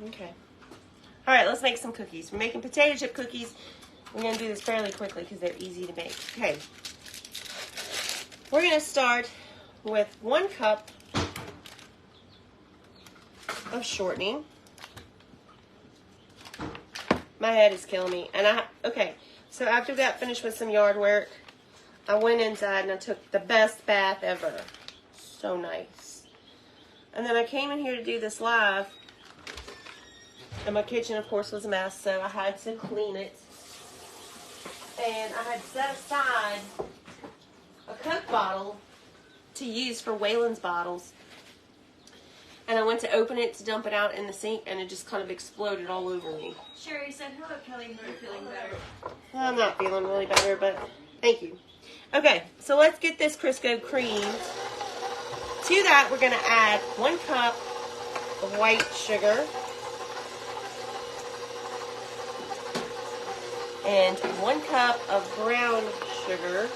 Okay. All right, let's make some cookies. We're making potato chip cookies. We're going to do this fairly quickly because they're easy to make. Okay. We're going to start with 1 cup of shortening. My head is killing me. And okay, so after we got finished with some yard work, I went inside and I took the best bath ever. So nice. And then I came in here to do this live. And my kitchen, of course, was a mess, so I had to clean it. And I had set aside a Coke bottle to use for Waylon's bottles. And I went to open it to dump it out in the sink, and it just kind of exploded all over me. Sherry said, hello, Kelly. Are you feeling better? Well, I'm not feeling really better, but thank you. Okay, so let's get this Crisco creamed. To that, we're going to add 1 cup of white sugar. And 1 cup of brown sugar.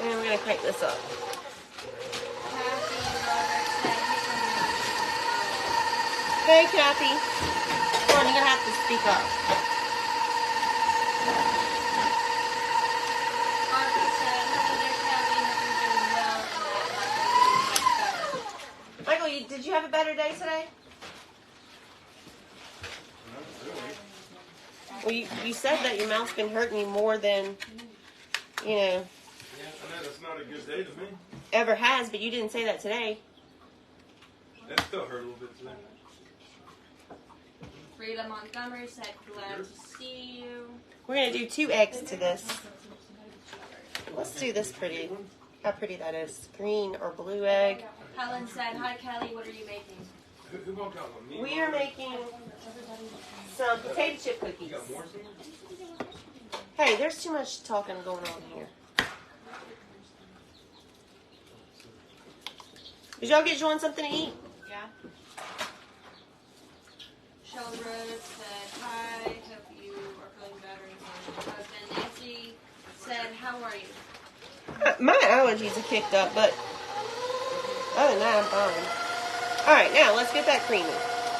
And we're going to crank this up. Hey, Kathy. Come on, you're going to have to speak up. Michael, did you have a better day today? Well, you said that your mouth's been hurting you more than, you know. Yeah, I know that's not a good day to me. Ever has, but you didn't say that today. That still hurt a little bit today. Frida Montgomery said, glad to see you. We're going to do 2 eggs to this. Let's do this pretty. How pretty that is. Green or blue egg. Helen said, hi, Kelly. What are you making? Who won't count on me? We are making some potato chip cookies. You got more? Hey, there's too much talking going on here. Did y'all get Joanne something to eat? Yeah. Shell Rose said, hi. Hope you are feeling better. And husband Nancy said, how are you? My allergies are kicked up, but other than that, I'm fine. Alright, now let's get that creamy.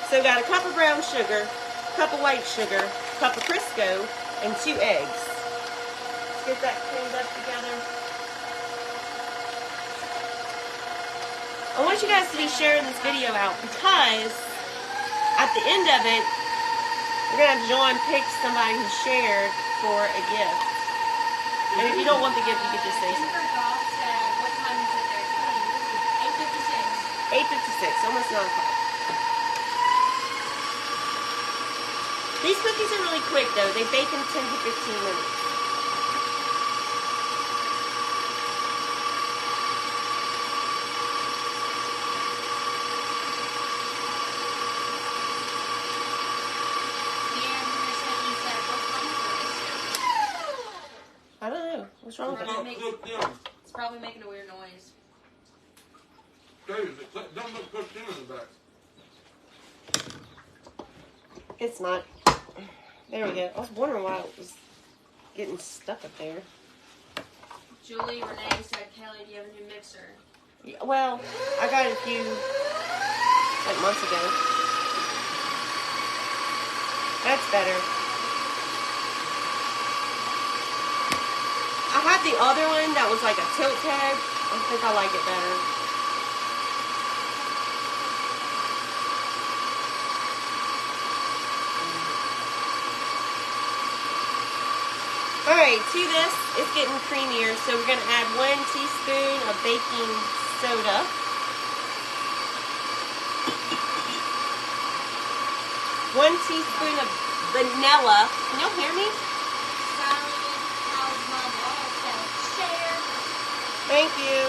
So we got a cup of brown sugar, a cup of white sugar, a cup of Crisco, and 2 eggs. Let's get that creamed up together. I want you guys to be sharing this video out because at the end of it, we're going to have John pick somebody who shared for a gift. And if you don't want the gift, you could just say so. What time is it there, Kelly? 8:56, almost 9 o'clock. These cookies are really quick though. They bake in 10 to 15 minutes. I don't know. What's wrong with it? It's probably making a weird noise. Don't look cooked in the back. It's not. There we go. I was wondering why it was getting stuck up there. Julie Renee said, Kelly, do you have a new mixer? Yeah, well, I got it a few like months ago. That's better. I had the other one that was like a tilt head. I think I like it better. Alright, to this, it's getting creamier, so we're going to add 1 teaspoon of baking soda. One teaspoon of vanilla. Can y'all hear me? Thank you.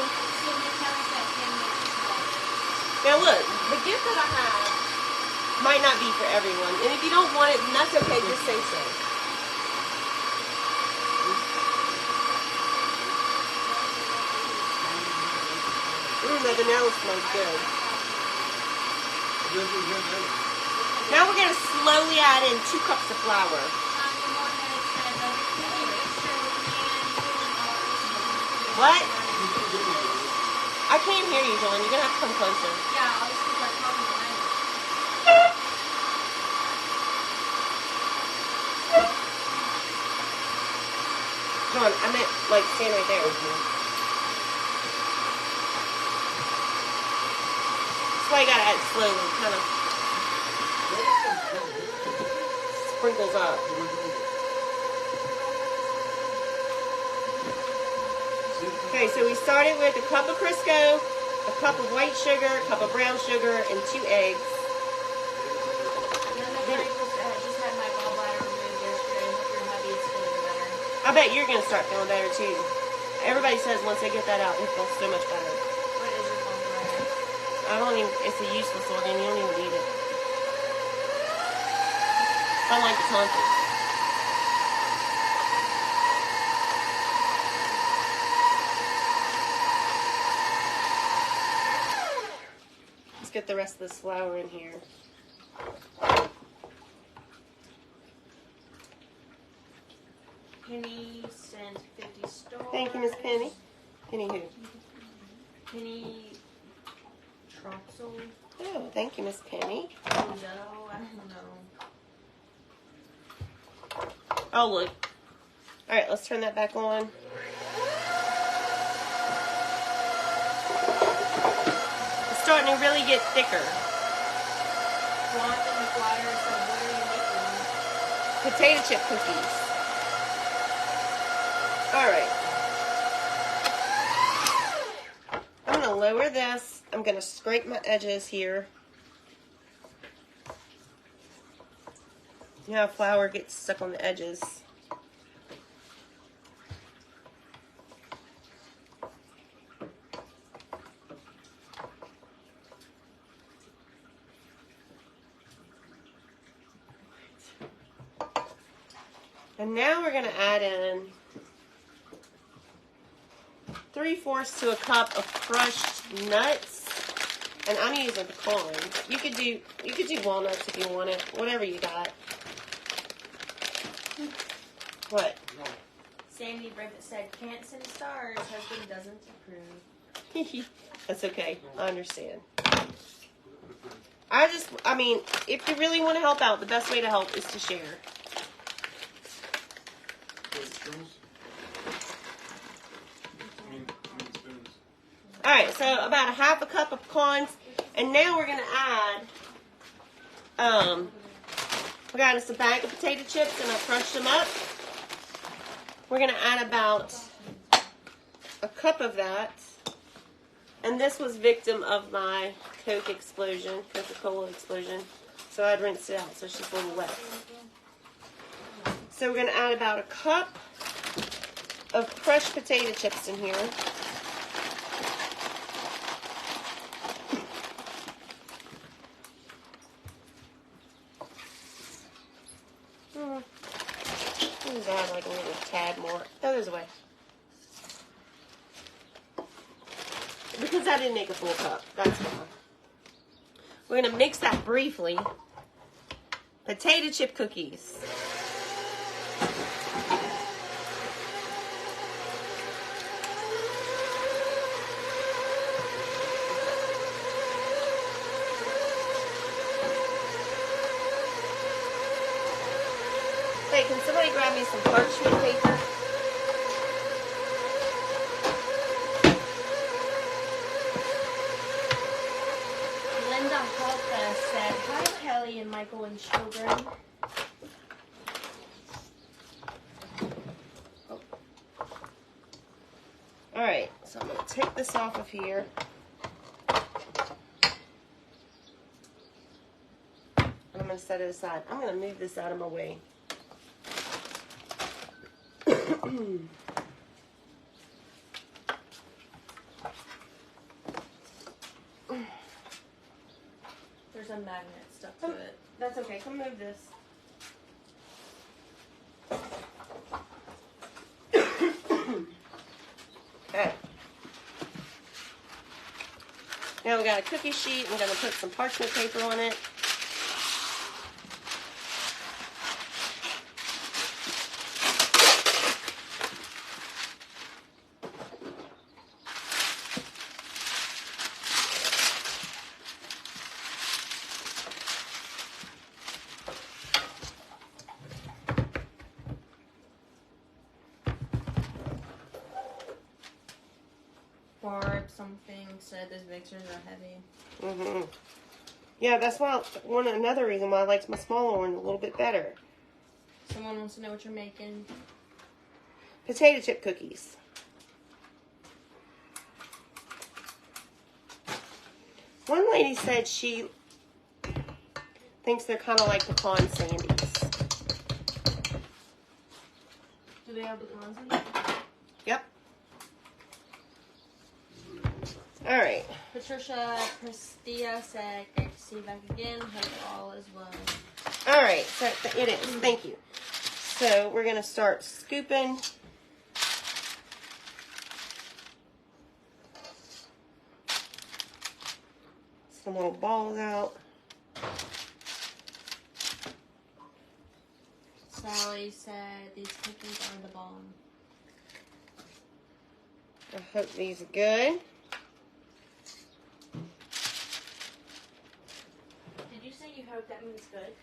Now look, the gift that I have might not be for everyone. And if you don't want it, then that's okay, just say so. The vanilla smells good. Now we're going to slowly add in 2 cups of flour. What? I can't hear you, John. You're gonna have to come closer. Yeah, I'll just keep like talking behind you. John, I meant like stand right there. That's why you gotta add it slowly, kind of sprinkles up. Okay, so we started with a cup of Crisco, a cup of white sugar, a cup of brown sugar, and 2 eggs. And then I just had my gallbladder removed yesterday. Hope your hubby's feeling better. I bet you're gonna start feeling better too. Everybody says once they get that out, they feel so much better. What is your gallbladder? I don't even, it's a useless organ, you don't even need it. Unlike the tonsils. Let's get the rest of this flour in here. Penny sent 50 stars. Thank you, Miss Penny. Penny who? Penny Troxel. Oh, thank you, Miss Penny. Oh no, I don't know. Oh, look. All right, let's turn that back on. It's starting to really get thicker. Blonde in the flyer said, what are you making? Potato chip cookies. All right. I'm going to lower this. I'm going to scrape my edges here. You know how flour gets stuck on the edges. And now we're going to add in 3/4 to a cup of crushed nuts, and I'm using pecan. You could do walnuts if you want it, whatever you got. What? Sandy Brevet said, can't send stars. Husband doesn't approve. That's okay. I understand. I mean, if you really want to help out, the best way to help is to share. Alright, so about a 1/2 cup of pecans. And now we're going to add, we got us a bag of potato chips and I crushed them up. We're going to add about a cup of that. And this was victim of my Coca-Cola explosion. So I'd rinsed it out, so it's just a little wet. So we're going to add about a cup of crushed potato chips in here. Let's add like a little tad more. Throw those away. Because I didn't make a full cup. That's why. We're going to mix that briefly. Potato chip cookies. Hey, can somebody grab me some parchment paper? Linda Halka said, hi Kelly and Michael and children. Alright, so I'm going to take this off of here. And I'm going to set it aside. I'm going to move this out of my way. There's a magnet stuck to it. That's okay. Come move this. Okay. Now we got a cookie sheet. I'm going to put some parchment paper on it. said those mixers are heavy. Mm-hmm. Yeah, that's why another reason why I liked my smaller one a little bit better. Someone wants to know what you're making. Potato chip cookies. One lady said she thinks they're kind of like pecan sandies. Do they have pecans in them? Yep. All right. Patricia Prestia said, great to see you back again. Hope all is well. All right. So it is. Thank you. So we're going to start scooping. Some little balls out. Sally said these cookies are the bomb. I hope these are good. Did you say you hope that means good?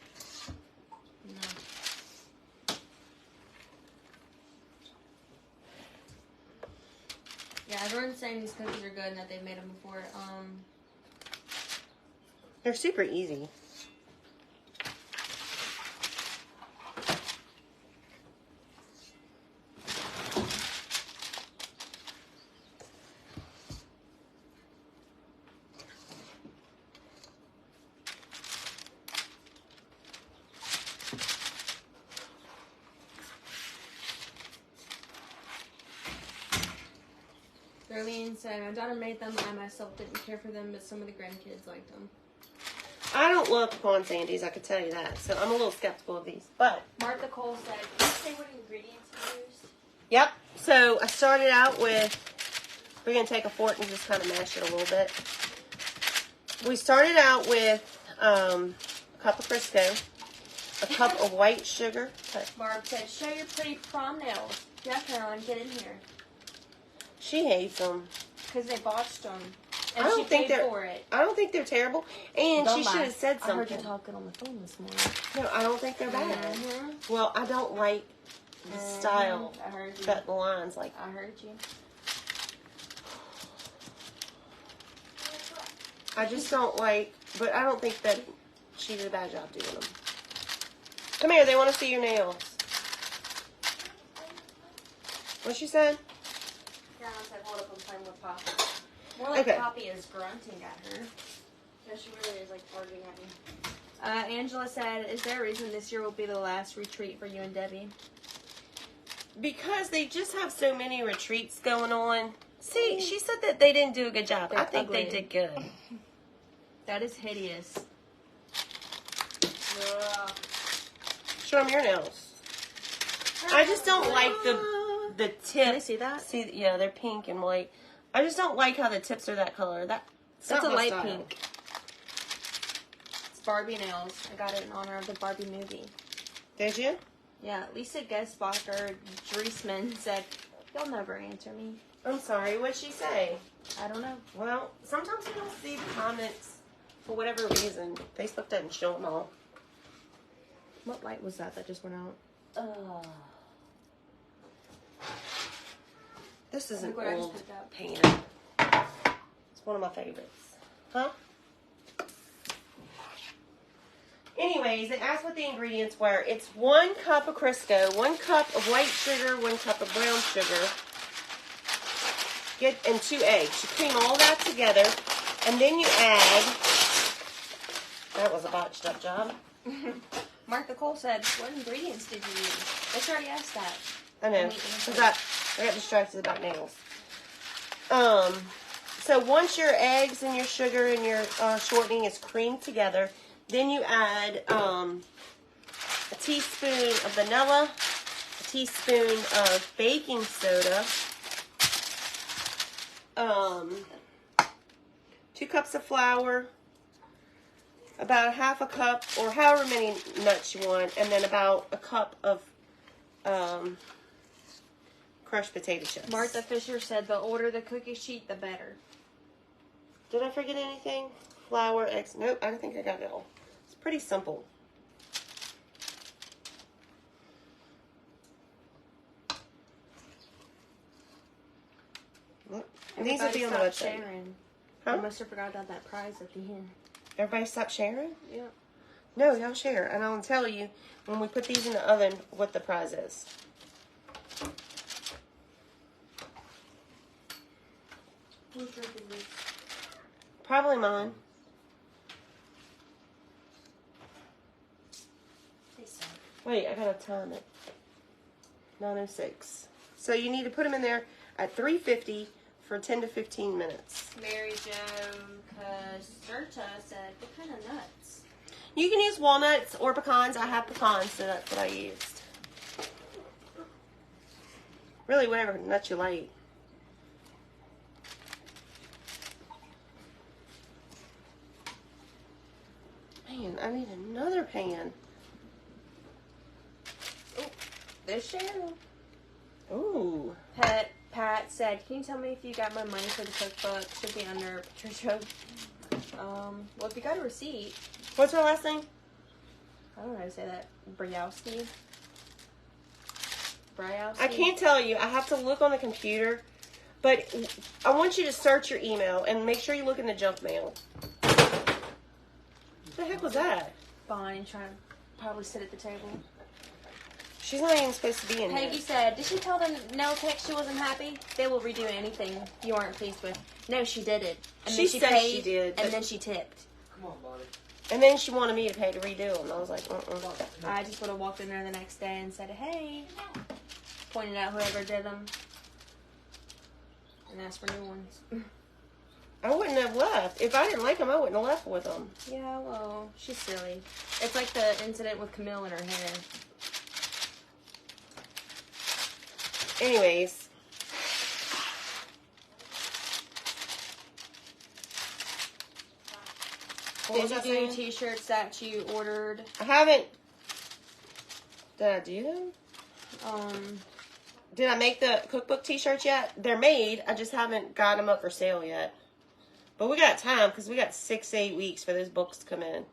No. Yeah, everyone's saying these cookies are good and that they've made them before. They're super easy. Darlene said, my daughter made them. I myself didn't care for them, but some of the grandkids liked them. I don't love pecan sandies, I could tell you that. So I'm a little skeptical of these. But, Martha Cole said, can you say what ingredients you used? yep. So I started out with, we're going to take a fork and just kind of mash it a little bit. We started out with a cup of Crisco, a cup of white sugar. Barb said, show your pretty prom nails. Yeah, Caroline, get in here. She hates them. Because they botched them. I And don't she think paid they're- for it. I don't think they're terrible. And she should have said I heard something. you talking on the phone this morning. No, I don't think they're bad. Mm-hmm. Well, I don't like the style. I heard you. Cut the lines like. I heard you. I just don't like, but I don't think that she did a bad job doing them. Come here, they want to see your nails. What she said? Caroline said, hold up, I'm playing with Poppy. More like Okay. Poppy is grunting at her. Yeah, she really is like barking at me. Angela said, is there a reason this year will be the last retreat for you and Debbie? Because they just have so many retreats going on. See, she said that they didn't do a good job. I They're think they ugly. did good. That is hideous. Show them your nails. I just don't like the tip. Can I see that? See, yeah, they're pink and white. I just don't like how the tips are that color. That's It's a not my light style. pink. It's Barbie nails. I got it in honor of the Barbie movie. Did you? Yeah, Lisa Gesbacher Driesman said, you'll never answer me. I'm sorry. What'd she say? I don't know. Well, sometimes we don't see the comments for whatever reason. Facebook doesn't show them all. What light was that just went out? This is an Look what I just old picked up. painter. It's one of my favorites. Huh? Anyways, they asked what the ingredients were. It's 1 cup of Crisco, 1 cup of white sugar, 1 cup of brown sugar, and 2 eggs. You cream all that together, and then you add. That was a botched up job. Martha Cole said, what ingredients did you use? I just already asked that. I know. I got distracted about nails. So once your eggs and your sugar and your shortening is creamed together, then you add a teaspoon of vanilla, a teaspoon of baking soda, 2 cups of flour, about half a cup or however many nuts you want, and then about a cup of crushed potato chips. Martha Fisher said, the older the cookie sheet, the better. Did I forget anything? Flour, eggs. Nope, I don't think I got it all. It's pretty simple. Look, these will be on the Everybody website. stop sharing. I Huh? must have forgot about that prize at the end. Everybody stop sharing? Yep. No, y'all share. And I'll tell you when we put these in the oven what the prize is. Whose drink is this? Probably mine. They suck. Wait, I gotta time it. 9:06. So you need to put them in there at 350 for 10 to 15 minutes. Mary Jo Caserta said, what kind of nuts? You can use walnuts or pecans. I have pecans, so that's what I used. Really, whatever nuts you like. Man, I need another pan. There's Cheryl. Ooh. Pat said, can you tell me if you got my money for the cookbook? Should be under Patricia. Well, if you got a receipt. What's her last name? I don't know how to say that. Briowski. I can't tell you. I have to look on the computer. But I want you to search your email and make sure you look in the junk mail. What the heck was that? Bonnie trying to probably sit at the table. She's not even supposed to be in Peggy here. said, did she tell them no text she wasn't happy? They will redo anything you aren't pleased with. No, she did it. And She then she said paid, she did, but- and then she tipped. Come on, Bonnie. And then she wanted me to pay to redo them. I was like, I just would have walked in there the next day and said, hey. Pointed out whoever did them. And asked for new ones. I wouldn't have left. If I didn't like them, I wouldn't have left with them. Yeah, well, she's silly. It's like the incident with Camille in her hair. Anyways. What was Did I you do saying? t-shirts that you ordered? I haven't. Did I do them? Did I make the cookbook t-shirts yet? They're made. I just haven't got them up for sale yet. But we got time because we got 6 to 8 weeks for those books to come in.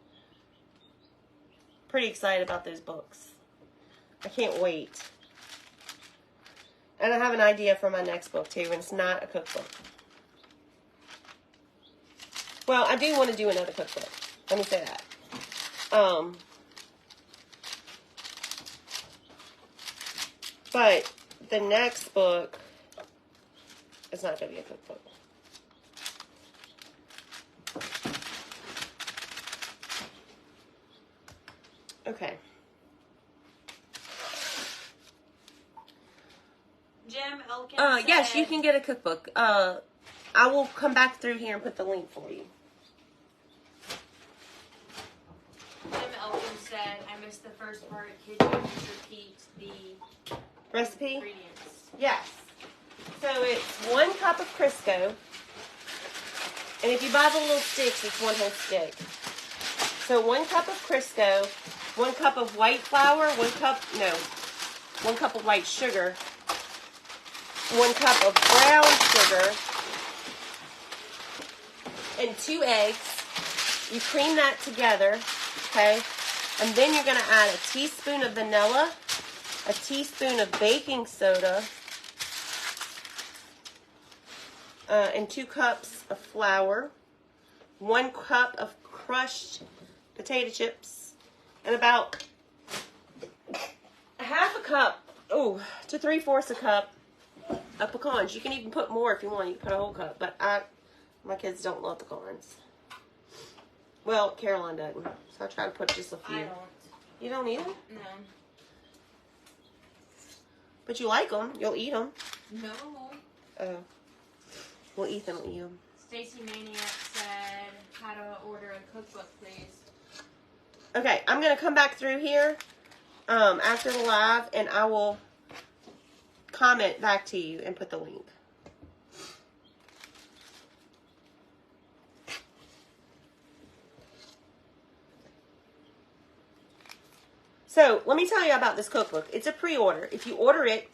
Pretty excited about those books. I can't wait. And I have an idea for my next book too, and it's not a cookbook. Well, I do want to do another cookbook. Let me say that. But the next book is not going to be a cookbook. Okay. Jim Elkins Yes, said- you can get a cookbook. I will come back through here and put the link for you. Jim Elkins said, I missed the first part. Could you please repeat the Recipe? ingredients? Yes. So it's 1 cup of Crisco. And if you buy the little sticks, it's 1 whole stick. So 1 cup of Crisco, 1 cup of white flour, 1 cup of white sugar, 1 cup of brown sugar, and 2 eggs. You cream that together, okay? And then you're going to add a teaspoon of vanilla, a teaspoon of baking soda, and 2 cups of flour, 1 cup of crushed potato chips, and about half a cup, to 3/4 a cup of pecans. You can even put more if you want. You can put a whole cup, but my kids don't love pecans. Well, Caroline doesn't, so I try to put just a few. I don't. You don't eat them? No. But you like them. You'll eat them. No. Oh. Well, Ethan will eat them. Stacy Maniac said, how to order a cookbook, please. Okay, I'm going to come back through here after the live, and I will comment back to you and put the link. So, let me tell you about this cookbook. It's a pre-order. If you order it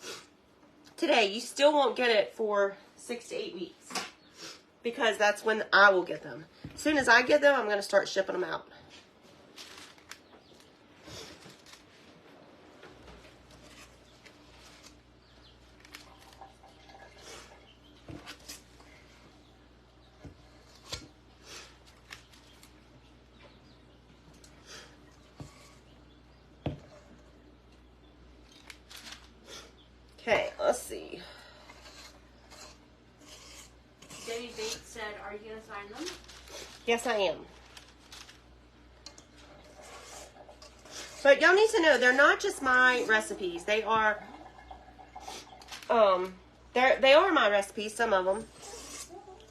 today, you still won't get it for 6 to 8 weeks. Because that's when I will get them. As soon as I get them, I'm going to start shipping them out. let's see. Debbie Bates said, are you going to sign them? Yes, I am. But y'all need to know, they're not just my recipes. They are, they are my recipes, some of them.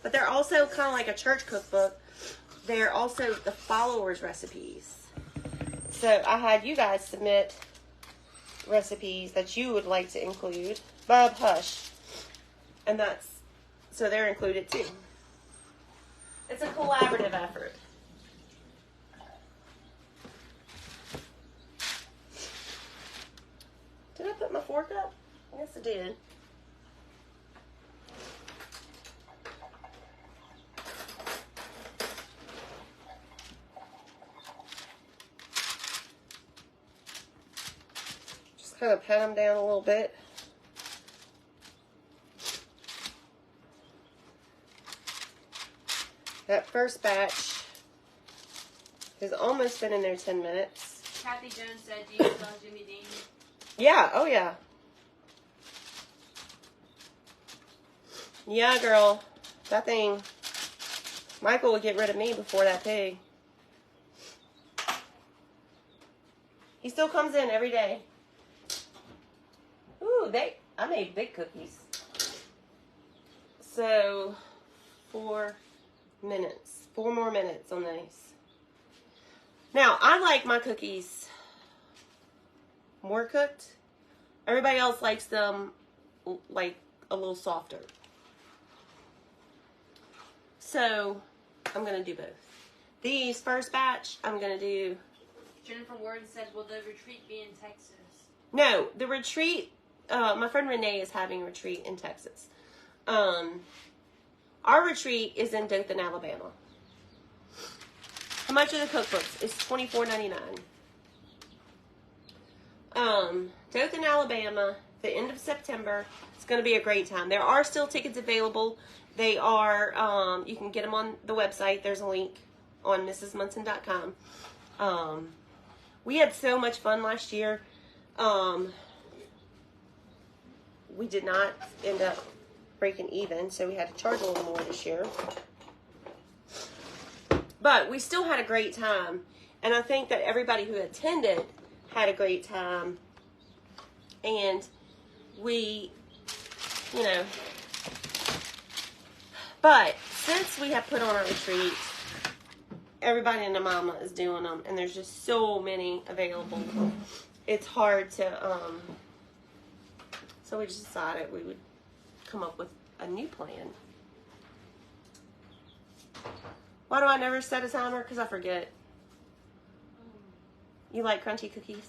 But they're also kind of like a church cookbook. They're also the followers' recipes. So I had you guys submit recipes that you would like to include. Bob Hush. And so they're included too. It's a collaborative effort. Did I put my fork up? Yes, I did. Just kind of pat them down a little bit. That first batch has almost been in there 10 minutes. Kathy Jones said, do you still have Jimmy Dean? Yeah, oh yeah. Yeah, girl. That thing. Michael would get rid of me before that pig. He still comes in every day. Ooh, I made big cookies. So, 4 minutes. 4 more minutes on these. Now, I like my cookies more cooked. Everybody else likes them like a little softer. So, I'm going to do both. These first batch, I'm going to do... Jennifer Warren said, will the retreat be in Texas? No, the retreat, my friend Renee is having a retreat in Texas. Our retreat is in Dothan, Alabama. How much are the cookbooks? It's $24.99. Dothan, Alabama, the end of September. It's going to be a great time. There are still tickets available. They are, you can get them on the website. There's a link on mrsmunson.com. We had so much fun last year. We did not end up breaking even, so we had to charge a little more this year. But we still had a great time. And I think that everybody who attended had a great time. And we, you know, but since we have put on our retreat, everybody in the mama is doing them, and there's just so many available. It's hard to, so we just decided we would come up with a new plan. Why do I never set a timer? Because I forget. You like crunchy cookies?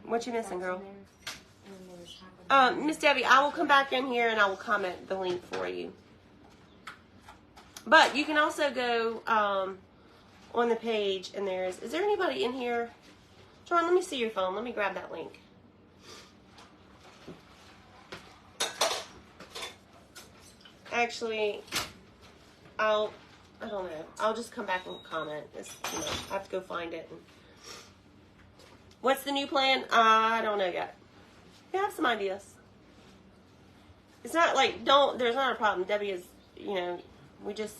What you missing, girl? Miss Debbie, I will come back in here and I will comment the link for you. But you can also go on the page, and is there anybody in here? John, let me see your phone. Let me grab that link. Actually, I don't know. I'll just come back and comment. I have to go find it. What's the new plan? I don't know yet. We have some ideas. It's not like, there's not a problem. Debbie is, we just,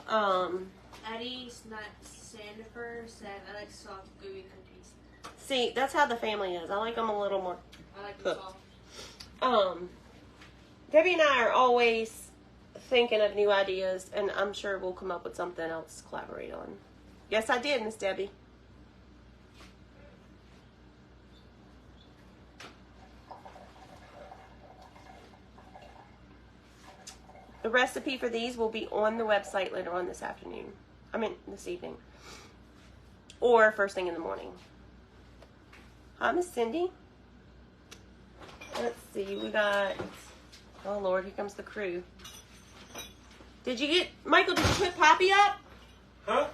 Eddie Sandifer said, I like soft, gooey cookies. See, that's how the family is. I like them a little more I like them cooked. soft. Debbie and I are always thinking of new ideas, and I'm sure we'll come up with something else to collaborate on. Yes, I did, Miss Debbie. The recipe for these will be on the website later on this afternoon. This evening. Or first thing in the morning. Hi, Miss Cindy. Let's see, we got... Oh, Lord, here comes the crew. Michael, did you put Poppy up? Huh?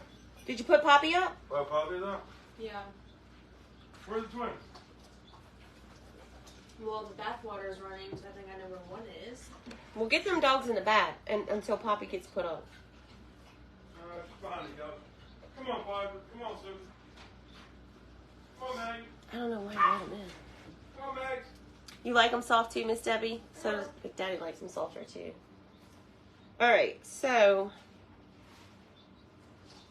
Did you put Poppy up? Well, Poppy is up. Yeah. Where's the twins? Well, the bathwater is running, so I think I know where one is. We'll get them dogs in the bath until Poppy gets put up. Fine, you go. Come on, Poppy. Come on, Susan. Come on, Maggie. I don't know why I let him in. Come on, Max. You like them soft too, Miss Debbie? So does Big Daddy likes them softer too. Alright, so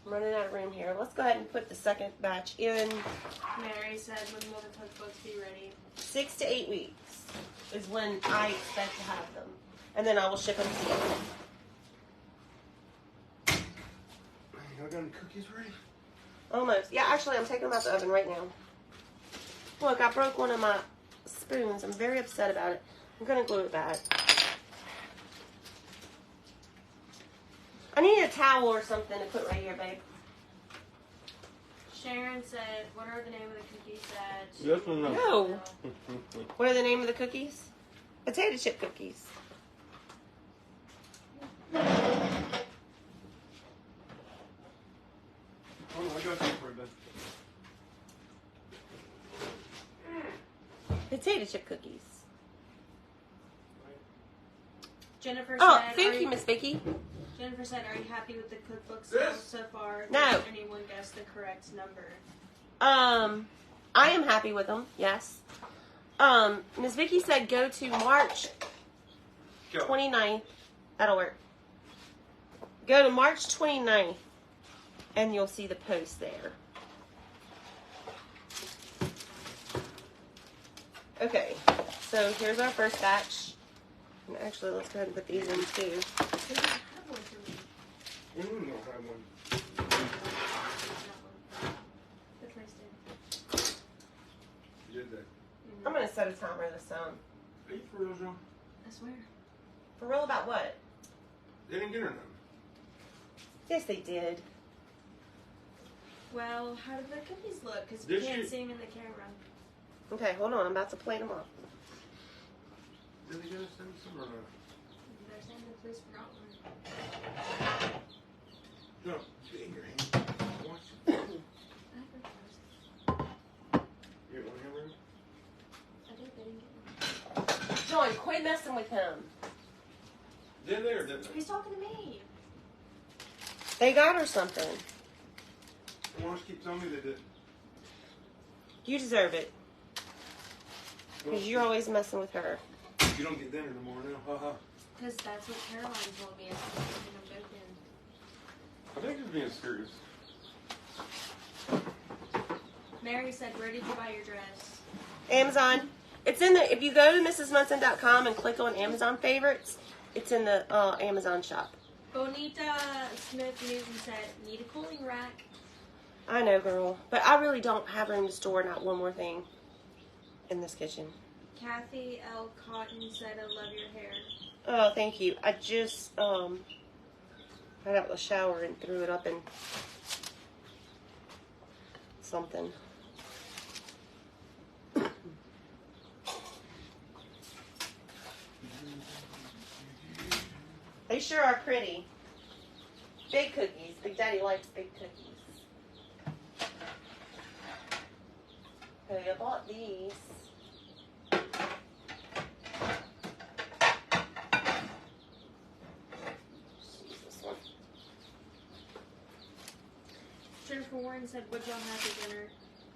I'm running out of room here. Let's go ahead and put the second batch in. Mary said, when will the cookbooks be ready? 6 to 8 weeks is when I expect to have them. And then I will ship them to you. Y'all got any cookies ready? Almost. Yeah, actually, I'm taking them out the oven right now. Look, I broke one of my spoons. I'm very upset about it. I'm going to glue it back. I need a towel or something to put right here, babe. Sharon said, what are the name of the cookies that... Yes or no? No. What are the name of the cookies? Potato chip cookies. Oh, I got you for it, Ben. Potato chip cookies. Jennifer Oh, said, thank you, Miss Vicky. Jennifer said, are you happy with the cookbook Yes. so far? No. Did anyone guess the correct number? I am happy with them, yes. Miss Vicky said go to March Go. 29th. That'll work. Go to March 29th, and you'll see the post there. Okay, so here's our first batch. And actually, let's go ahead and put these in too. They don't have one for me. We don't have one. That's nice, dude. You did that. I'm going to set a timer this time. Are you for real, John? I swear. For real about what? They didn't get her none. Yes, they did. Well, how did the cookies look? Because we Did can't you- see them in the camera. Okay, hold on. I'm about to plate them up. Did they get us some or not? They're saying the police forgot one. No, get in your hand. Watch. I have the first. You get one hamburger? I did, they didn't get one. John, quit messing with him. Did they or didn't they? He's talking to me. They got her something. Why don't you keep telling me they did? You deserve it. Because you're always messing with her. You don't get dinner no more now. Haha. Because that's what Caroline told me. I said, I'm joking. I think he's being serious. Mary said, where did you buy your dress? Amazon. It's in the, if you go to mrsmunson.com and click on Amazon favorites, it's in the Amazon shop. Bonita Smith Newton said, need a cooling rack. I know, girl. But I really don't have room to store not one more thing in this kitchen. Kathy L. Cotton said, I love your hair. Oh, thank you. I just got out of the shower and threw it up in something. They sure are pretty. Big cookies. Big Daddy likes big cookies. Okay, I bought these. This one. Jennifer Warren said, what'd y'all have for dinner?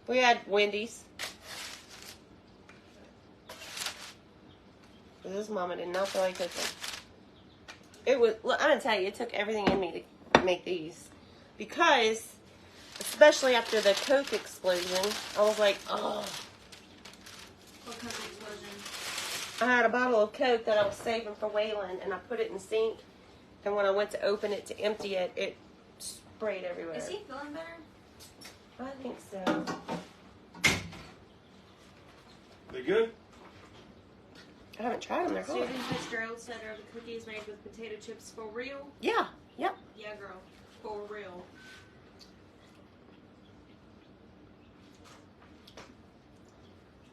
We had Wendy's. This mama did not feel like cooking. It was, look, I'm gonna tell you, it took everything in me to make these. Because, especially after the Coke explosion, I was like, oh. What kind of explosion? I had a bottle of Coke that I was saving for Waylon, and I put it in the sink. And when I went to open it to empty it, it sprayed everywhere. Is he feeling better? I think so. They good? I haven't tried them. They're hot. Susan Fitzgerald said, are the cookies made with potato chips for real? Yeah. Yep. Yeah, girl. For real.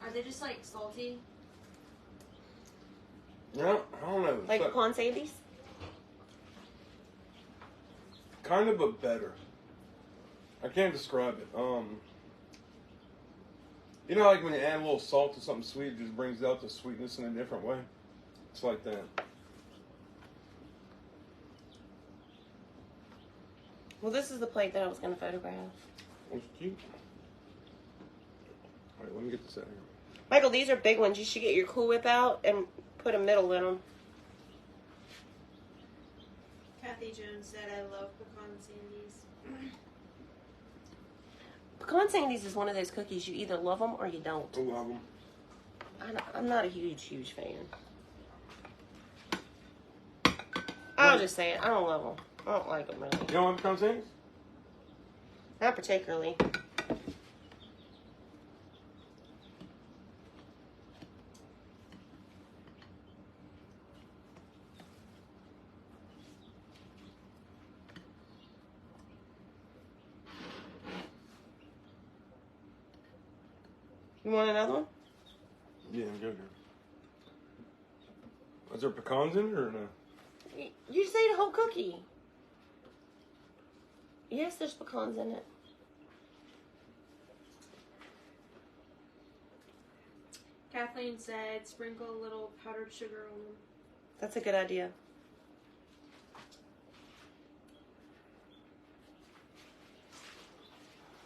Are they just like salty? No, I don't know. Like So- pecan sandies. Kind of, but better. I can't describe it. You know, like when you add a little salt to something sweet, it just brings out the sweetness in a different way. It's like that. Well, this is the plate that I was going to photograph. It's cute. All right, let me get this out here. Michael, these are big ones. You should get your Cool Whip out and put a middle in them. Kathy Jones said, I love pecan sandies. Pecan Sandies is one of those cookies you either love them or you don't. I love them. I'm not a huge fan. I'll just say it. I don't love them. I don't like them really. You don't like pecan sandies? Not particularly. You want another one? Yeah, I'm good. Is there pecans in it or no? You just ate a whole cookie. Yes, there's pecans in it. Kathleen said, sprinkle a little powdered sugar on them. That's a good idea.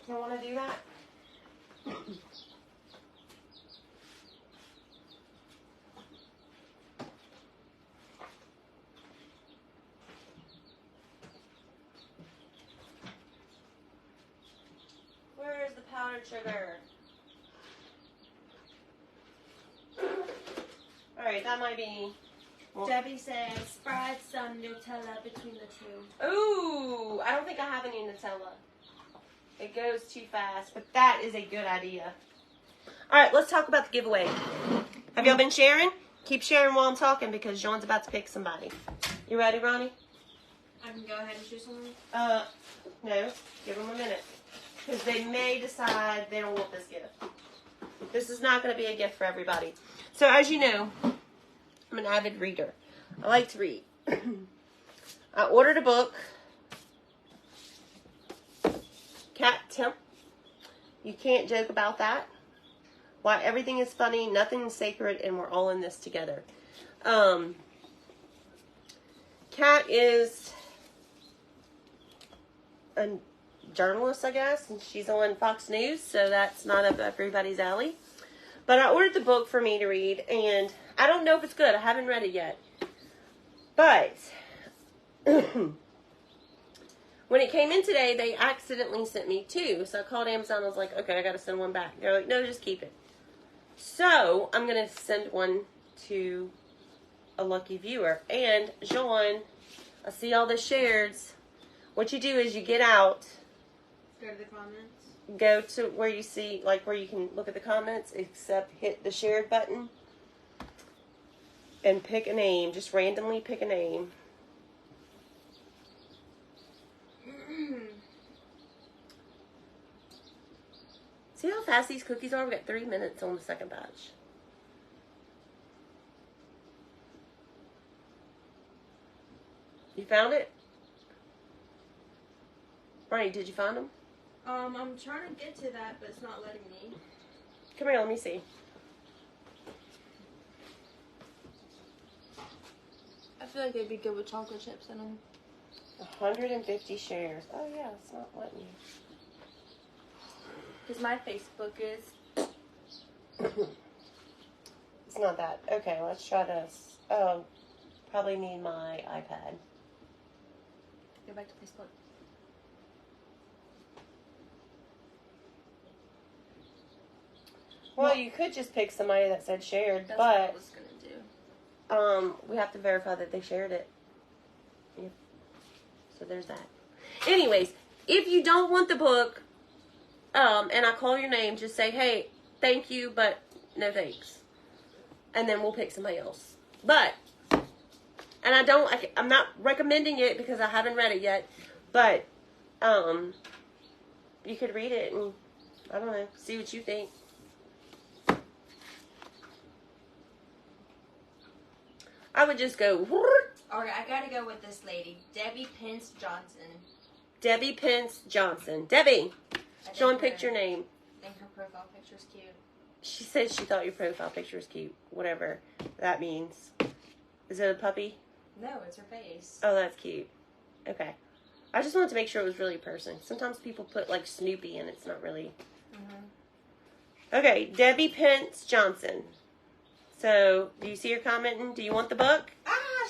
You want to do that? Where's the powdered sugar? Alright, that might be... Well, Debbie said, spread some Nutella between the two. ooh, I don't think I have any Nutella. It goes too fast, but that is a good idea. Alright, let's talk about the giveaway. Have y'all been sharing? Keep sharing while I'm talking because Jean's about to pick somebody. You ready, Ronnie? I can go ahead and choose someone. No. Give them a minute. Because they may decide they don't want this gift. This is not going to be a gift for everybody. So, as you know, I'm an avid reader. I like to read. I ordered a book. Cat Temp. You can't joke about that. Why everything is funny, nothing is sacred, and we're all in this together. Cat is a journalist, I guess, and she's on Fox News, so that's not up everybody's alley. But I ordered the book for me to read, and I don't know if it's good. I haven't read it yet. But when it came in today, they accidentally sent me two. So I called Amazon. I was like, okay, I got to send one back. They're like, no, just keep it. So I'm going to send one to a lucky viewer. And Jean, I see all the shareds. What you do is you get out. Go to the comments. Go to where you see, like where you can look at the comments, except hit the shared button. And pick a name. Just randomly pick a name. See how fast these cookies are? We got 3 minutes on the second batch. You found it? Ronnie, did you find them? I'm trying to get to that, but it's not letting me. Come here, let me see. I feel like they'd be good with chocolate chips in them. 150 shares. Oh yeah, it's not letting you. Because my Facebook is. It's not that. Okay, let's try this. Oh, probably need my iPad. Go back to Facebook. Well, you could just pick somebody that said shared, That's what I but was going to do. we have to verify that they shared it. Yep. So there's that. Anyways, if you don't want the book, and I call your name, just say, hey, thank you, but no thanks. And then we'll pick somebody else. But, and I'm not recommending it because I haven't read it yet, but, you could read it and, I don't know, see what you think. I would just go, Alright, I gotta go with this lady. Debbie Pence Johnson. Debbie Pence Johnson. Debbie, Sean picked your name. I think her profile picture's cute. She said she thought your profile picture was cute. Whatever that means. Is it a puppy? No, it's her face. Oh, that's cute. Okay. I just wanted to make sure it was really a person. Sometimes people put like Snoopy and it's not really. Okay, Debbie Pence Johnson. So, do you see her commenting? Do you want the book?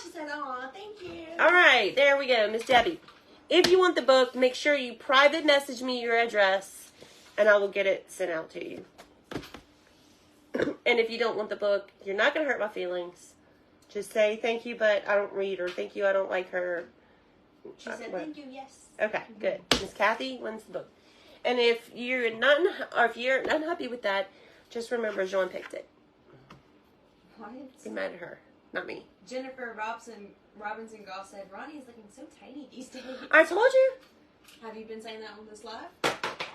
She said, "Aw, thank you." All right, there we go, Miss Debbie. If you want the book, make sure you private message me your address, and I will get it sent out to you. And if you don't want the book, you're not going to hurt my feelings. Just say, thank you, but I don't read, or thank you, I don't like her. She said, "Thank you, yes." Okay, good. Miss Kathy wins the book. And if you're not happy with that, just remember Jean picked it. What? Be mad at her, not me. Jennifer Robinson Goff said, "Ronnie is looking so tiny these days." I told you. Have you been saying that on this live?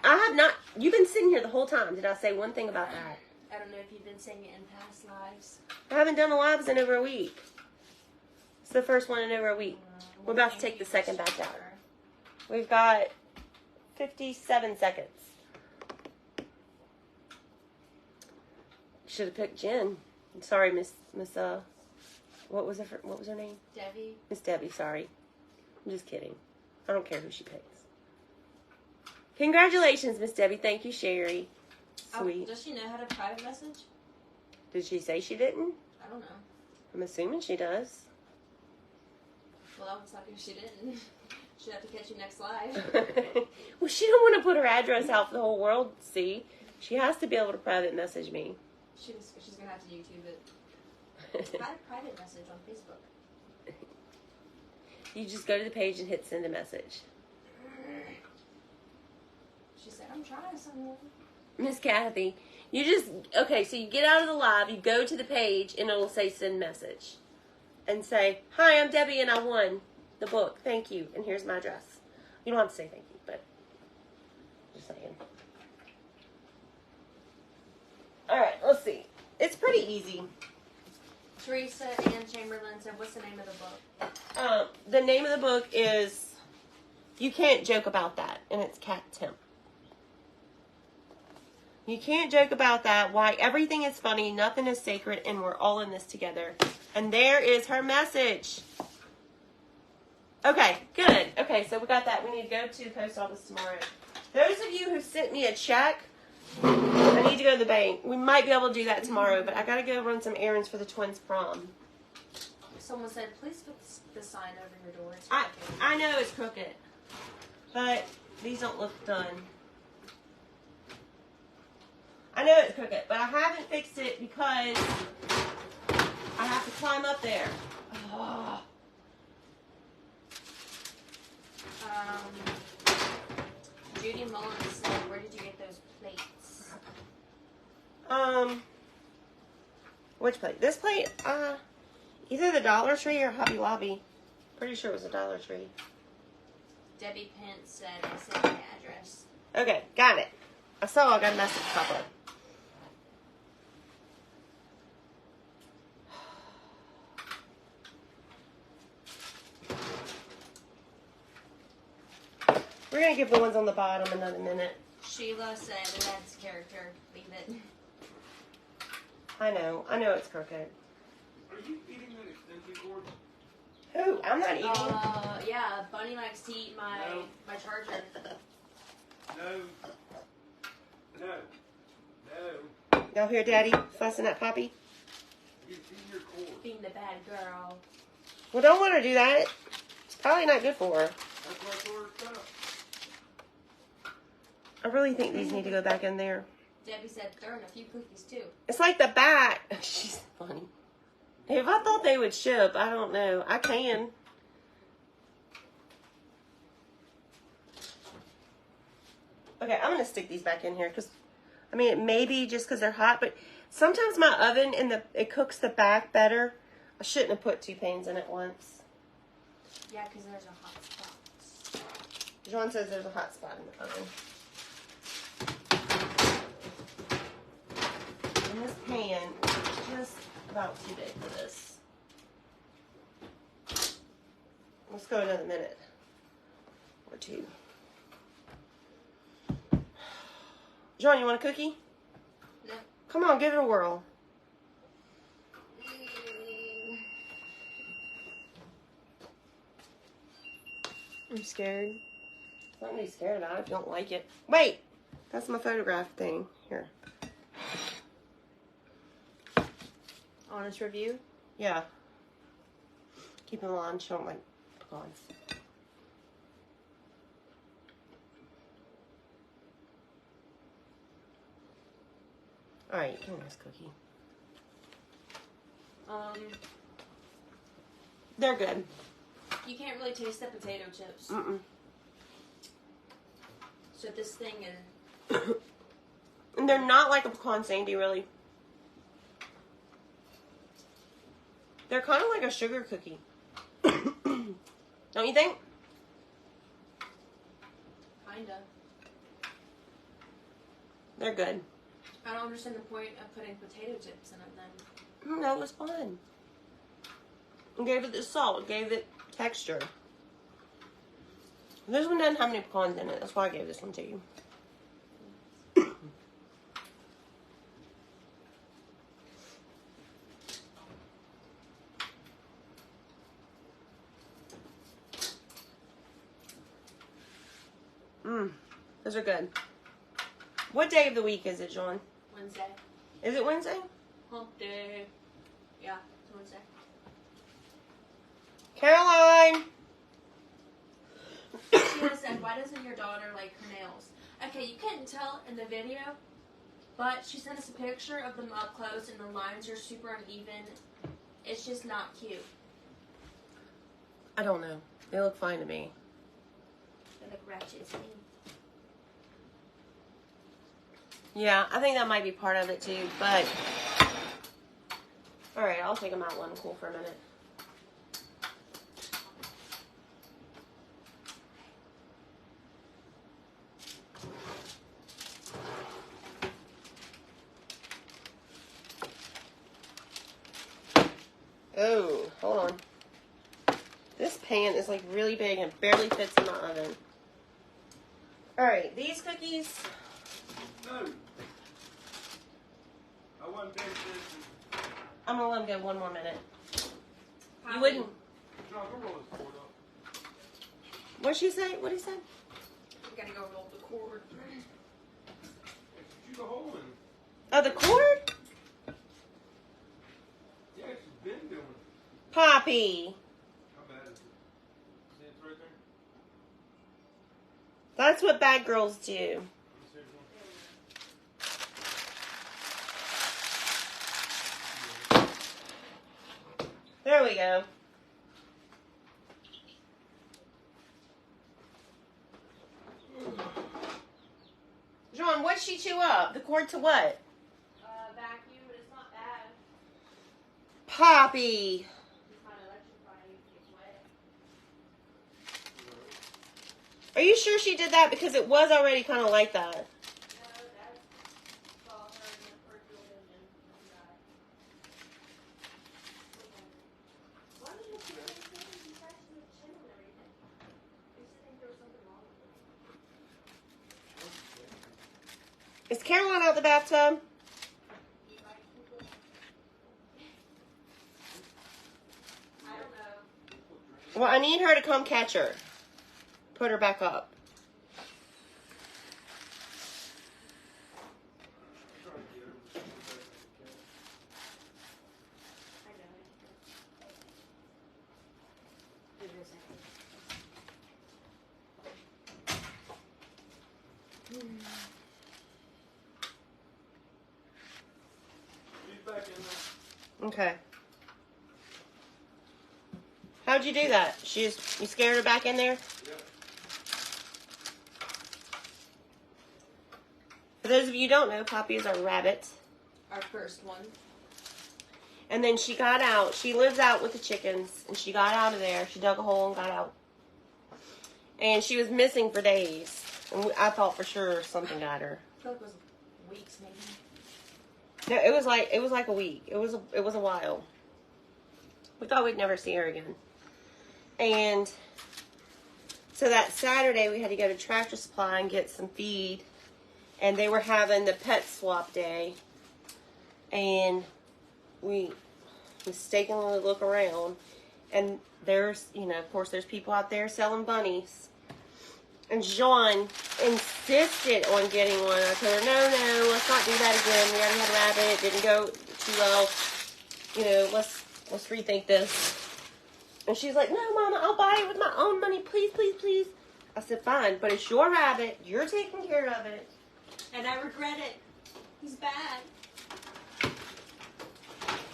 I have not. You've been sitting here the whole time. Did I say one thing about that? I don't know if you've been saying it in past lives. I haven't done the lives in over a week. It's the first one in over a week. We're about to take the second batch out. We've got 57 seconds. Should have picked Jen. Sorry, Miss. What was her name? Debbie. Miss Debbie. Sorry. I'm just kidding. I don't care who she picks. Congratulations, Miss Debbie. Thank you, Sherry. Sweet. Does she know how to private message? Did she say she didn't? I don't know. I'm assuming she does. Well, I was talking she didn't. She'll have to catch you next live. Well, she don't want to put her address out for the whole world to see. She has to be able to private message me. She's going to have to YouTube it. How to private message on Facebook? You just go to the page and hit send a message. She said, "I'm trying something." Miss Kathy, so you get out of the live, you go to the page, and it'll say send message. And say, "Hi, I'm Debbie, and I won the book. Thank you, and here's my address." You don't have to say thank you, but just saying. All right, let's see. It's pretty easy. Teresa Ann Chamberlain said, "What's the name of the book?" The name of the book is You Can't Joke About That, and it's Cat Temp. You can't joke about that. Why everything is funny, nothing is sacred, and we're all in this together. And there is her message. Okay, good. Okay, so we got that. We need to go to the post office tomorrow. Those of you who sent me a check, I need to go to the bank. We might be able to do that tomorrow, but I got to go run some errands for the twins' prom. Someone said, "Please fix the sign over your door." It's I know it's crooked, but these don't look done. I know it's crooked, but I haven't fixed it because I have to climb up there. Oh. Judy Mullins said, "Where did you get those plates?" Which plate? This plate? Either the Dollar Tree or Hobby Lobby. Pretty sure it was a Dollar Tree. Debbie Pence said, "I sent my address." Okay, got it. I got a message pop up. We're going to give the ones on the bottom another minute. Sheila said, "It adds character. Leave it." I know it's crooked. Are you eating that extension cord? Who? I'm not eating. Yeah, Bunny likes to eat my charger. No. Y'all hear Daddy fussing at Poppy? You're eating your cord. Being the bad girl. Well, don't let her do that. It's probably not good for her. That's why I told her to stop. I really think these need to go back in there. Debbie said, "Throw in a few cookies too." It's like the back. She's funny. If I thought they would ship, I don't know. I can. Okay, I'm going to stick these back in here because, it may be just because they're hot, but sometimes my oven it cooks the back better. I shouldn't have put 2 pans in at once. Yeah, because there's a hot spot. John says there's a hot spot in the oven. And this pan is just about too big for this. Let's go another minute or 2. John, you want a cookie? No. Come on, give it a whirl. I'm scared. Don't be scared about it if you don't like it. Wait! That's my photograph thing. Here. Honest review. Yeah. Keep them on. She don't like pecans. All right, give me this cookie. They're good. You can't really taste the potato chips. Mm-mm. So this thing is... And they're not like a pecan sandy, really. They're kind of like a sugar cookie. Don't you think? Kinda. They're good. I don't understand the point of putting potato chips in it then. That was fun. It gave it the salt. It gave it texture. This one doesn't have any pecans in it. That's why I gave this one to you. Those are good. What day of the week is it, John? Wednesday. Is it Wednesday? Hump day. Yeah, it's Wednesday. Caroline! Sheila said, why doesn't your daughter like her nails? Okay, you couldn't tell in the video, but she sent us a picture of them up close and the lines are super uneven. It's just not cute. I don't know. They look fine to me. They look ratchet to me. Yeah, I think that might be part of it too, but... Alright, I'll take them out one cool for a minute. Oh, hold on. This pan is like really big and barely fits in my oven. Alright, these cookies... No. I wasn't paying attention. I'm gonna let them go one more minute. How You wouldn't... John, go roll this board up. What'd she say? What'd he say? We gotta go roll the cord. Shoot a hole in it. Oh, the cord? Yeah, she's been doing it. Poppy! How bad is it? See it's right there? That's what bad girls do. Let me see if There we go. John, what'd she chew up? The cord to what? Vacuum, but it's not bad. Poppy! It's not electrifying. It's wet. Are you sure she did that? Because it was already kind of like that. No, that's all her and the perfume and that. Why did you put anything? You scratched the chin and everything. I used to think there was something wrong with it. Is Caroline out the bathtub? I don't know. Well, I need her to come catch her. Put her back up. I know it. Give it a second. she's back in there. Okay. How'd you do that? You scared her back in there? Yep. For those of you who don't know, Poppy is our rabbit. Our first one. And then she got out. She lives out with the chickens. And she got out of there. She dug a hole and got out. And she was missing for days. And I thought for sure something got her. I feel like it was weeks maybe. No, it was like a week. It was a while. We thought we'd never see her again. And so that Saturday we had to go to Tractor Supply and get some feed. And they were having the pet swap day. And we mistakenly look around. And there's, of course, there's people out there selling bunnies. And John insisted on getting one. I told her, no, let's not do that again. We already had a rabbit. It didn't go too well. you know, let's rethink this. And she's like, no, Mama, I'll buy it with my own money. Please, please, please. I said, fine, but it's your rabbit. You're taking care of it. And I regret it. He's bad.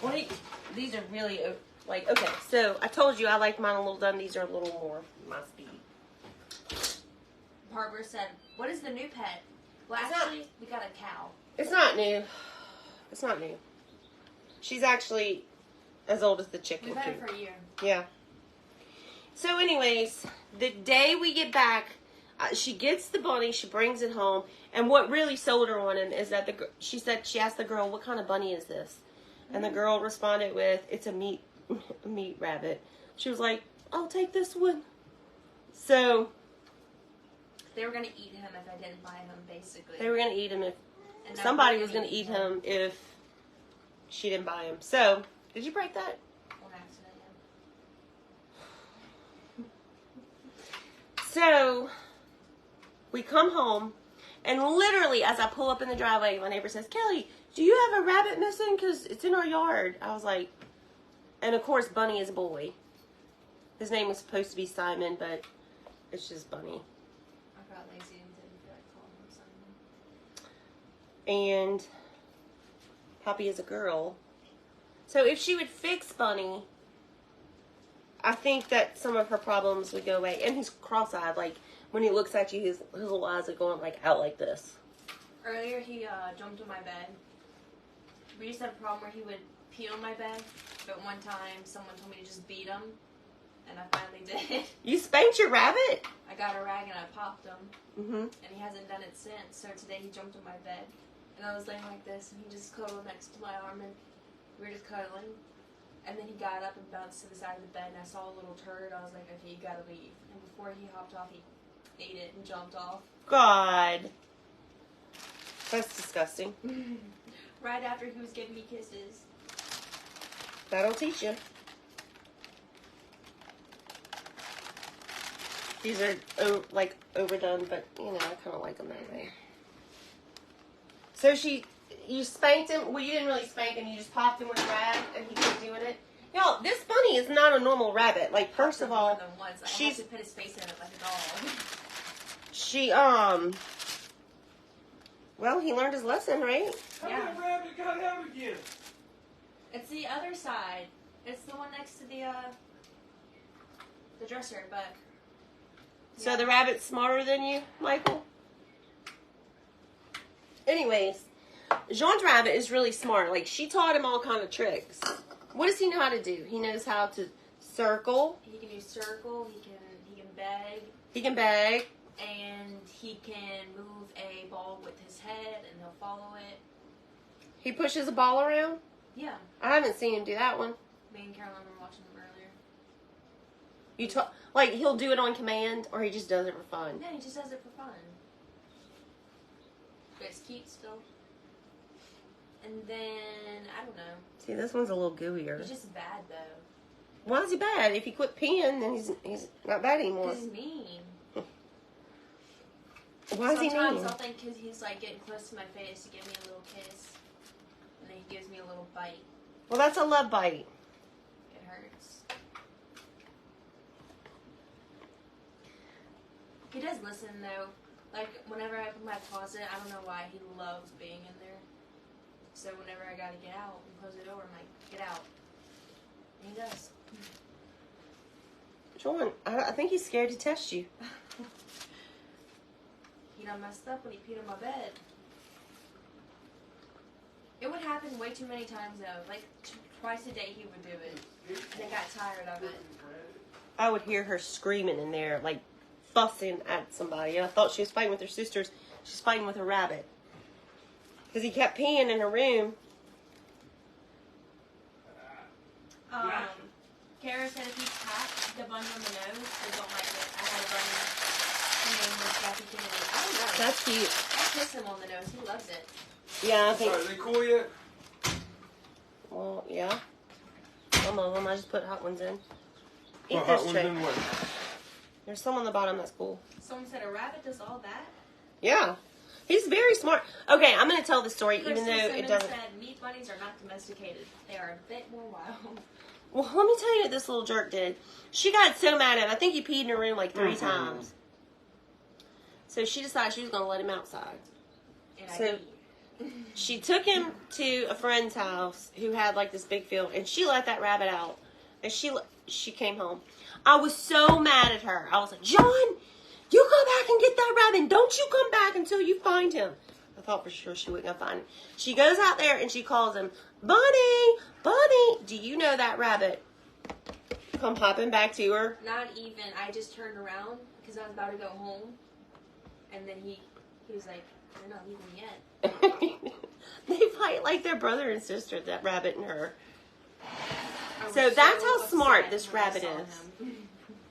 Wait, these are really, like, okay, so I told you I like mine a little done. These are a little more my speed. Barbara said, what is the new pet? Well, It's actually, we got a cow. It's not new. It's not new. She's actually as old as the chicken. We've had too. her for a year. Yeah. So anyways, the day we get back, she gets the bunny, she brings it home, and what really sold her on it is that she asked the girl, what kind of bunny is this? And the girl responded with, it's a meat rabbit. She was like, I'll take this one. So they were going to eat him if I didn't buy him, basically. they were going to eat him if And now somebody we're was going to eat him him if she didn't buy him. So, did you break that? on accident. So, we come home, and literally, as I pull up in the driveway, my neighbor says, Kelly, do you have a rabbit missing? Because it's in our yard. I was like, and of course, Bunny is a boy. His name was supposed to be Simon, but it's just Bunny. I got lazy and didn't feel like calling him something. And Poppy is a girl. So if she would fix Bunny, I think that some of her problems would go away. And he's cross-eyed. Like, when he looks at you, his little eyes are going, like, out like this. Earlier, he jumped on my bed. We used to have a problem where he would pee on my bed, but one time someone told me to just beat him, and I finally did. You spanked your rabbit? I got a rag and I popped him, Mm-hmm. and he hasn't done it since. So today he jumped on my bed, and I was laying like this, and he just cuddled next to my arm, and we were just cuddling. And then he got up and bounced to the side of the bed, and I saw a little turd. I was like, okay, you gotta leave. And before he hopped off, he ate it and jumped off. God. That's disgusting. Right after he was giving me kisses. That'll teach you. These are, overdone, but, you know, I kind of like them that way. So you spanked him. Well, you didn't really spank him. You just popped him with a rag, and he kept doing it. Y'all, this bunny is not a normal rabbit. Like, first of all, More than once. I had to put his face in it like a dog. she, well, he learned his lesson, right? How Yeah. many rabbit you gotta have again? It's the other side. It's the one next to the dresser, but So the rabbit's smarter than you, Michael? Anyways, Jean's rabbit is really smart. Like, she taught him all kind of tricks. What does he know how to do? He knows how to circle. he can do circle, he can beg, He can beg. and he can move a ball with his head and he'll follow it. He pushes a ball around. Yeah. I haven't seen him do that one. Me and Caroline were watching him earlier. Like, he'll do it on command, or he just does it for fun. No, he just does it for fun. But it's cute still. And then, I don't know. See, this one's a little gooier. He's just bad though. Why is he bad? If he quit peeing, then he's not bad anymore. Because he's mean. Why is he Sometimes mean? I'll think he's like getting close to my face to give me a little kiss. And then he gives me a little bite. Well, that's a love bite. It hurts. He does listen though. Like whenever I open my closet, I don't know why he loves being in there. So whenever I gotta get out and close the door, I'm like, get out. And he does. John, I think he's scared to test you. He done messed up when he peed on my bed. It would happen way too many times though. Like twice a day he would do it. And I got tired of it. I would hear her screaming in there, like fussing at somebody. And I thought she was fighting with her sisters. She's fighting with a rabbit. Because he kept peeing in her room. Kara said if he tapped the bunny on the nose, they don't like it. I had a bunny. Her name was Jackie Kennedy. I don't know. That's cute. I kiss him on the nose. He loves it. Yeah, I think. Are they cool yet? Well, yeah. Some of them. I just put hot ones in. Eat Well, this hot ones tray. in what? There's some on the bottom that's cool. Someone said a rabbit does all that. Yeah. He's very smart. Okay, I'm going to tell the story, even though Simmons it doesn't. said meat bunnies are not domesticated. They are a bit more wild. Well, let me tell you what this little jerk did. She got so mad at him. I think he peed in her room like 3 times. So she decided she was going to let him outside. And So she took him to a friend's house who had like this big field, and she let that rabbit out. And she came home. I was so mad at her. I was like, John, you go back and get that rabbit, and don't you come back until you find him. I thought for sure she wasn't going to find him. She goes out there and she calls him, Bunny, Bunny. Do you know that rabbit? Come hopping back to her. not even. I just turned around because I was about to go home, and then he was like, "You're not leaving yet." They fight like they're brother and sister, that rabbit and her. I was So that's how upset smart this when I rabbit saw is. him.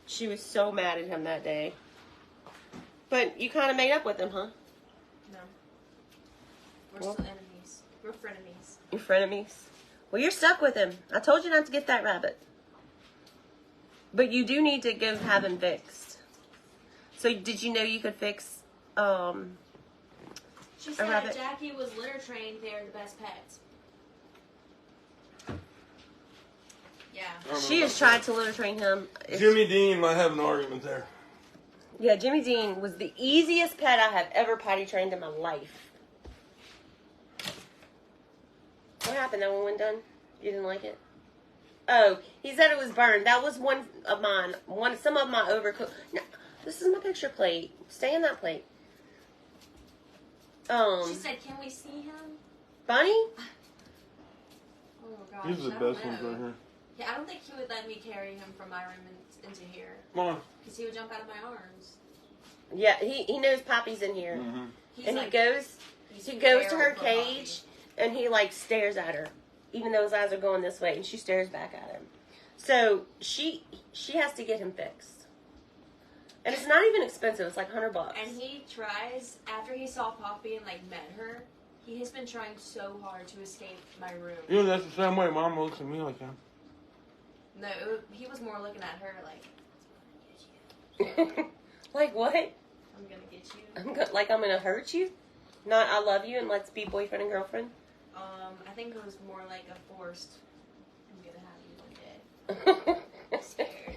She was so mad at him that day. But you kind of made up with him, huh? No, we're Well- still enemies. We're frenemies. Your frenemies. Well, you're stuck with him. I told you not to get that rabbit. But you do need to go have him fixed. So did you know you could fix She said rabbit. Jackie was litter trained. They're the best pets. Yeah. I don't know She has about tried to litter train him. that. Jimmy Dean might have an argument there. Yeah, Jimmy Dean was the easiest pet I have ever potty trained in my life. What happened? That one went done? You didn't like it? Oh, he said it was burned. That was one of mine. Some of my overcooked. No, this is my picture plate. Stay in that plate. She said, "Can we see him?" Bunny? Oh gosh. These are the I don't best ones know. right here. Yeah, I don't think he would let me carry him from my room into here Come on. because he would jump out of my arms. Yeah, he knows Poppy's in here. Mm-hmm. He's And like, he goes he's to her feral for cage, and he like stares at her, even though his eyes are going this way, and she stares back at him. So she has to get him fixed, and it's not even expensive. It's like $100. Puppy. And he tries after he saw Poppy and like met her. He has been trying so hard to escape my room. You know, that's the same way Mom looks at me like that. No, he was more looking at her like, Like what? "I'm gonna get you." Like I'm gonna hurt you? Not I love you and let's be boyfriend and girlfriend. I think it was more like a forced. I'm gonna have you one day. I'm scared.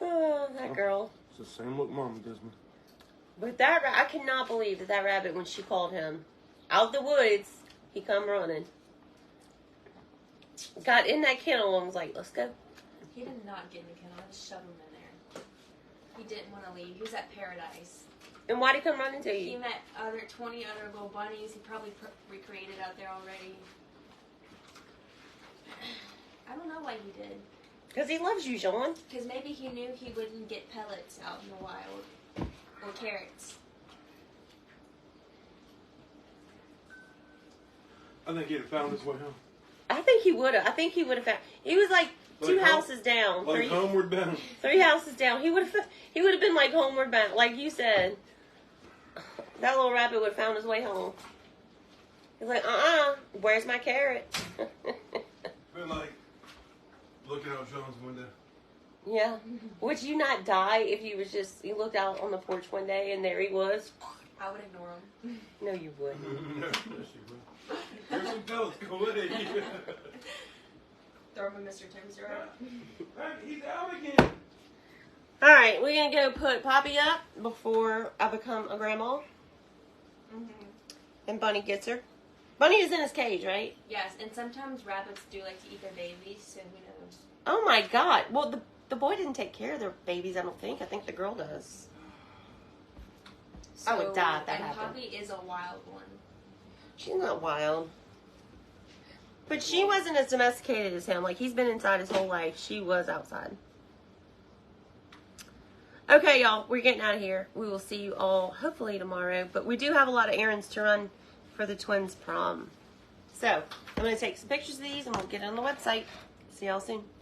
Oh, that girl. It's the same look Mom gives me. But I cannot believe that rabbit, when she called him out the woods, he come running. Got in that kennel and was like, let's go. He did not get in the kennel. I just shoved him in there. He didn't want to leave. He was at paradise. And why'd he come running to He you? met 20 other little bunnies. He probably recreated out there already. I don't know why he did. Because he loves you, Sean. Because maybe he knew he wouldn't get pellets out in the wild. Or carrots. I think he'd have found his way home. I think he would have. I think he would have found. He was like two Like houses down. Like homeward bound. 3 houses down. He would have been like homeward bound. Like you said. That little rabbit would have found his way home. He's like, where's my carrot? Been like looking out John's window. Yeah. Would you not die if you looked out on the porch one day and there he was? I would ignore him. No, you wouldn't. No, yes, you will. Here's some pellets. Go away. Throw him in Mr. Tim's yard. He's out again. All right, we're going to go put Poppy up before I become a grandma. Mm-hmm. And Bunny gets her. Bunny is in his cage, right? Yes, and sometimes rabbits do like to eat their babies, so who knows? Oh, my God. Well, the boy didn't take care of their babies, I don't think. I think the girl does. I would die if that and happened. Poppy is a wild one. She's not wild. But she wasn't as domesticated as him. Like, he's been inside his whole life. She was outside. Okay, y'all. We're getting out of here. We will see you all hopefully tomorrow. But we do have a lot of errands to run for the twins' prom. So, I'm going to take some pictures of these and we'll get it on the website. See y'all soon.